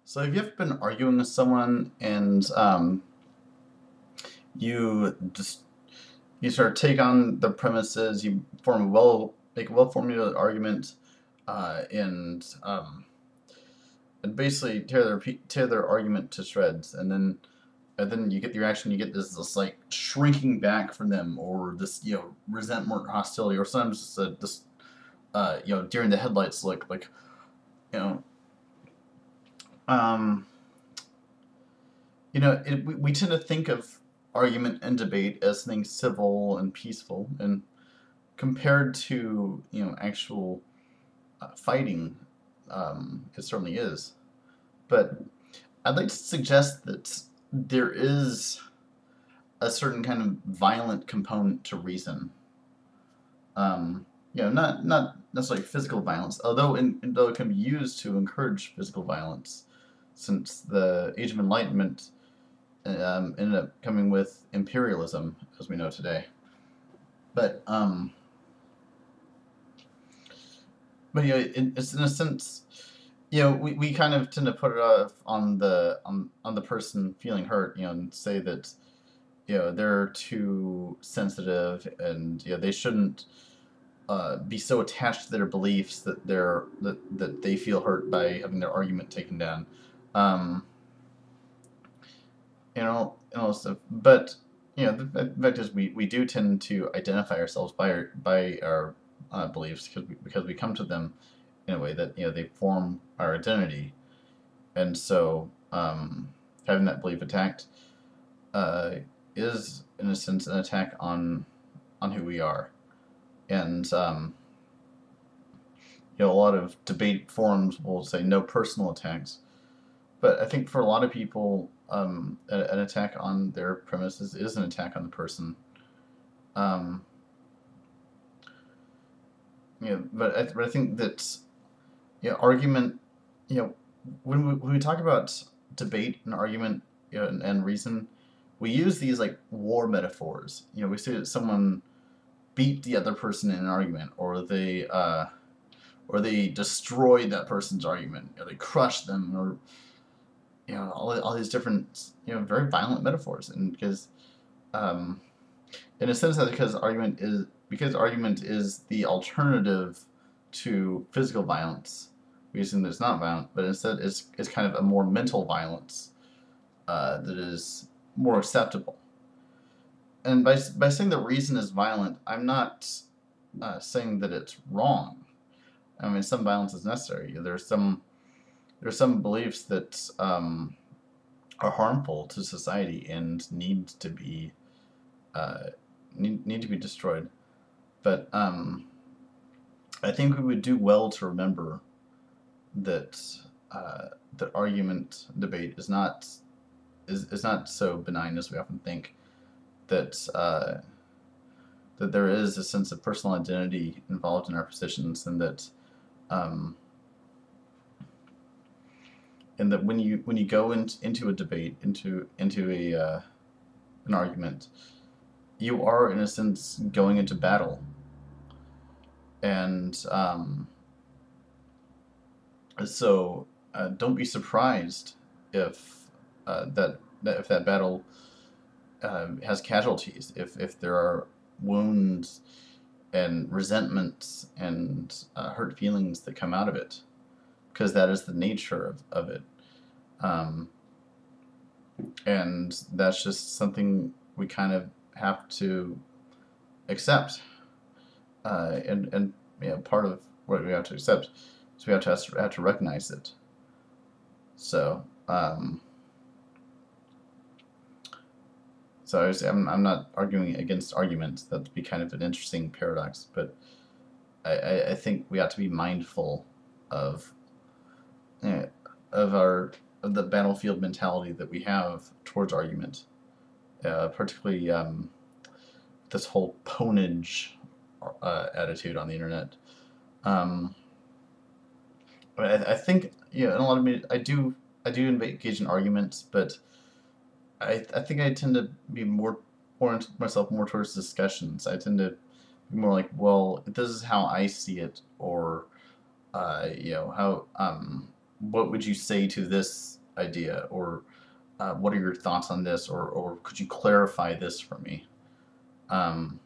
So have you ever been arguing with someone and you just you sort of take on the premises, you form a make a well formulated argument, and basically tear their argument to shreds, and then you get the reaction, you get this like shrinking back from them, or this resentment or hostility, or sometimes just this during the headlights look like you know um we tend to think of argument and debate as something civil and peaceful, and compared to actual fighting, it certainly is. But I'd like to suggest that there is a certain kind of violent component to reason. Not necessarily physical violence, though it can be used to encourage physical violence, since the Age of Enlightenment ended up coming with imperialism, as we know today. But it's in a sense, we kind of tend to put it off on the person feeling hurt, and say that they're too sensitive, and they shouldn't be so attached to their beliefs that that they feel hurt by having their argument taken down. Um, and all stuff. But the fact is, we do tend to identify ourselves by our beliefs, because we come to them in a way that they form our identity, and so having that belief attacked uh, is in a sense an attack on who we are. And a lot of debate forums will say no personal attacks, but I think for a lot of people, an attack on their premises is an attack on the person. Um, but I think that argument, you know, when we talk about debate and argument, and reason, we use these like war metaphors. We say that someone beat the other person in an argument, or they destroyed that person's argument, or they crushed them, or all these different very violent metaphors. And because um, in a sense, that because argument is the alternative to physical violence, reason that's not violent, but instead it's kind of a more mental violence that is more acceptable. And by saying that reason is violent, I'm not saying that it's wrong. I mean, some violence is necessary. There's some beliefs that are harmful to society and uh, need to be destroyed. But I think we would do well to remember that that argument debate is not so benign as we often think. That that there is a sense of personal identity involved in our positions, um, and that when you go into a debate, into a an argument, you are in a sense going into battle. And so don't be surprised if if that battle has casualties, if there are wounds and resentments and hurt feelings that come out of it, because that is the nature of it. Um, and that's just something we kind of have to accept. And part of what we have to accept is we have to recognize it. So I'm not arguing against arguments. That'd be kind of an interesting paradox, but I think we ought to be mindful of uh, of the battlefield mentality that we have towards argument, particularly this whole ponage attitude on the internet. Um, but I think in a lot of I do engage in arguments, but I think I tend to be more into myself more towards discussions. I tend to be more like, well, this is how I see it, or how what would you say to this idea, or what are your thoughts on this, or could you clarify this for me? Um,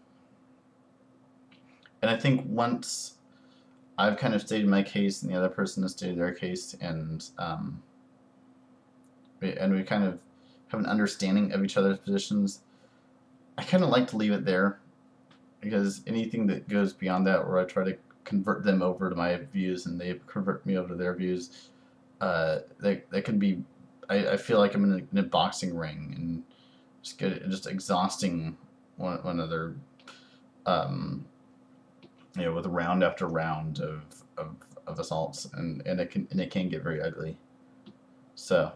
and I think once I've kind of stated my case and the other person has stated their case, and we kind of have an understanding of each other's positions, I kind of like to leave it there, because anything that goes beyond that, where I try to convert them over to my views and they convert me over to their views, that can be, I feel like I'm in a boxing ring and just exhausting one another, um, with round after round of assaults, and it can get very ugly. So,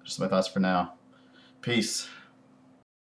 just my thoughts for now. Peace.